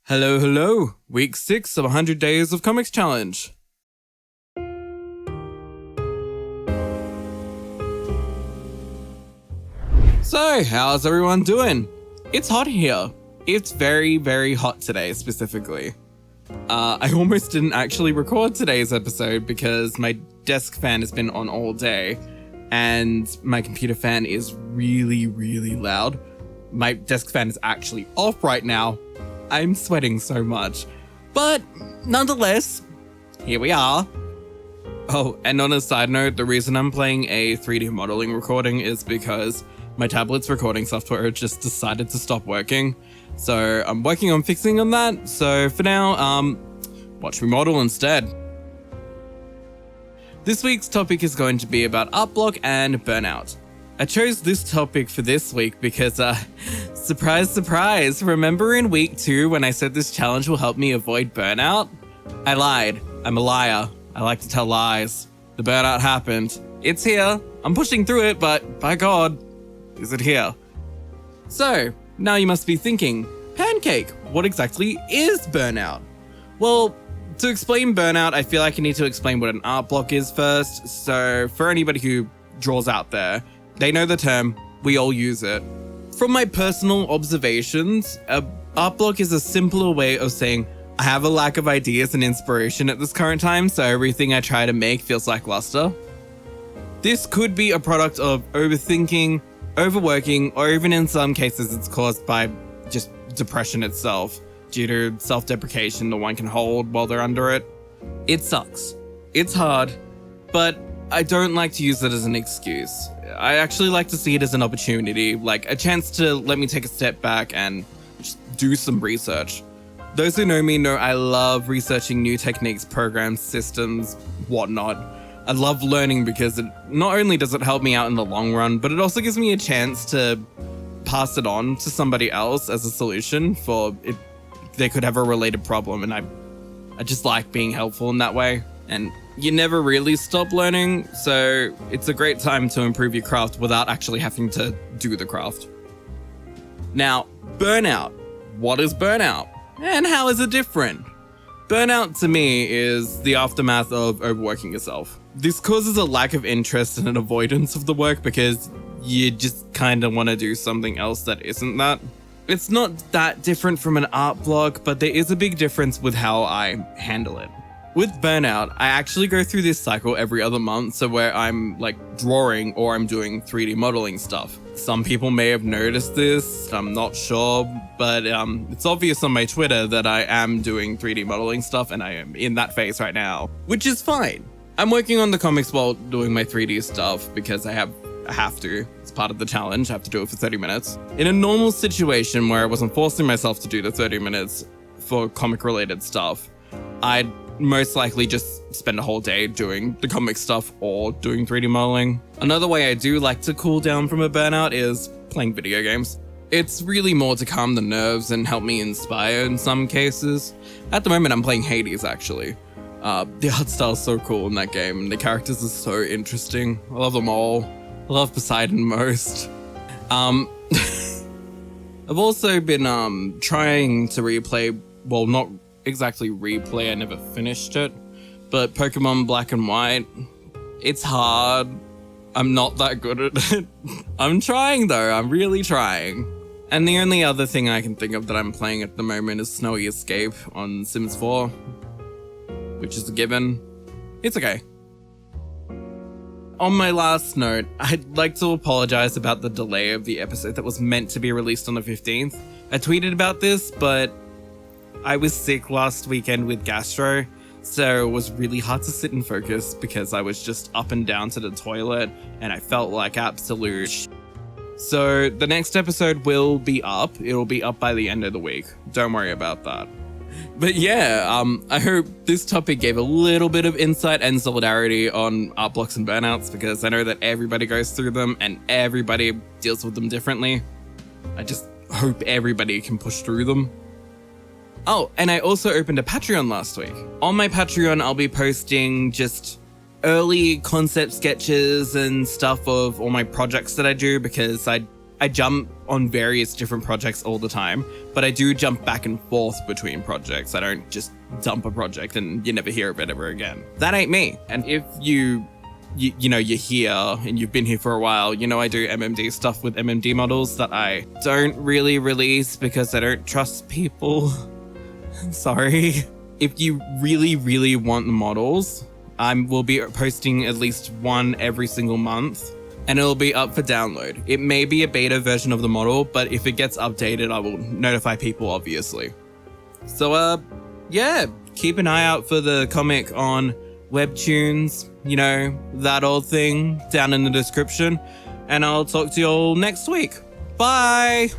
Hello, hello! Week 6 of 100 Days of Comics Challenge. So, how's everyone doing? It's hot here. It's very, very hot today, specifically. I almost didn't actually record today's episode because my desk fan has been on all day, and my computer fan is really, really loud. My desk fan is actually off right now. I'm sweating so much. But nonetheless, here we are. Oh, and on a side note, the reason I'm playing a 3D modeling recording is because my tablet's recording software just decided to stop working. So I'm working on fixing on that. So for now, watch me model instead. This week's topic is going to be about Artblock and burnout. I chose this topic for this week because, surprise, surprise, remember in week 2 when I said this challenge will help me avoid burnout? I lied. I'm a liar. I like to tell lies. The burnout happened. It's here. I'm pushing through it, but by God, is it here? So, now you must be thinking, Pancake, what exactly is burnout? Well, to explain burnout, I feel like I need to explain what an art block is first. So, for anybody who draws out there, they know the term, we all use it. From my personal observations, art block is a simpler way of saying, I have a lack of ideas and inspiration at this current time, so everything I try to make feels lackluster. This could be a product of overthinking, overworking, or even in some cases it's caused by just depression itself, due to self-deprecation that one can hold while they're under it. It sucks. It's hard, but I don't like to use it as an excuse. I actually like to see it as an opportunity, like a chance to let me take a step back and just do some research. Those who know me know I love researching new techniques, programs, systems, whatnot. I love learning because not only does it help me out in the long run, but it also gives me a chance to pass it on to somebody else as a solution for if they could have a related problem, and I just like being helpful in that way. And you never really stop learning, so it's a great time to improve your craft without actually having to do the craft. Now, burnout. What is burnout? And how is it different? Burnout to me is the aftermath of overworking yourself. This causes a lack of interest and an avoidance of the work because you just kind of want to do something else that isn't that. It's not that different from an art block, but there is a big difference with how I handle it. With burnout, I actually go through this cycle every other month, so where I'm like drawing or I'm doing 3D modeling stuff. Some people may have noticed this, I'm not sure, but it's obvious on my Twitter that I am doing 3D modeling stuff and I am in that phase right now, which is fine. I'm working on the comics while doing my 3D stuff because I have to. It's part of the challenge, I have to do it for 30 minutes. In a normal situation where I wasn't forcing myself to do the 30 minutes for comic related stuff, I'd most likely just spend a whole day doing the comic stuff or doing 3D modeling. Another way I do like to cool down from a burnout is playing video games. It's really more to calm the nerves and help me inspire in some cases. At the moment I'm playing Hades actually. The art style is so cool in that game and the characters are so interesting. I love them all. I love Poseidon most. I've also been trying to replay, well, not exactly replay, I never finished it, but Pokemon Black and White. It's hard. I'm not that good at it. I'm trying though, I'm really trying. And the only other thing I can think of that I'm playing at the moment is Snowy Escape on Sims 4, which is a given. It's okay. On my last note, I'd like to apologize about the delay of the episode that was meant to be released on the 15th. I tweeted about this, but I was sick last weekend with gastro, so it was really hard to sit and focus because I was just up and down to the toilet and I felt like absolute sh**. So the next episode will be up. It'll be up by the end of the week. Don't worry about that. But yeah, I hope this topic gave a little bit of insight and solidarity on art blocks and burnouts because I know that everybody goes through them and everybody deals with them differently. I just hope everybody can push through them. Oh, and I also opened a Patreon last week. On my Patreon, I'll be posting just early concept sketches and stuff of all my projects that I do because I I jump on various different projects all the time, but I do jump back and forth between projects. I don't just dump a project and you never hear of it ever again. That ain't me. And if you're here and you've been here for a while, I do MMD stuff with MMD models that I don't really release because I don't trust people. Sorry. If you really, really want the models, I will be posting at least one every single month. And it'll be up for download. It may be a beta version of the model, but if it gets updated, I will notify people, obviously. So, yeah, keep an eye out for the comic on Webtoons, that old thing down in the description. And I'll talk to you all next week. Bye!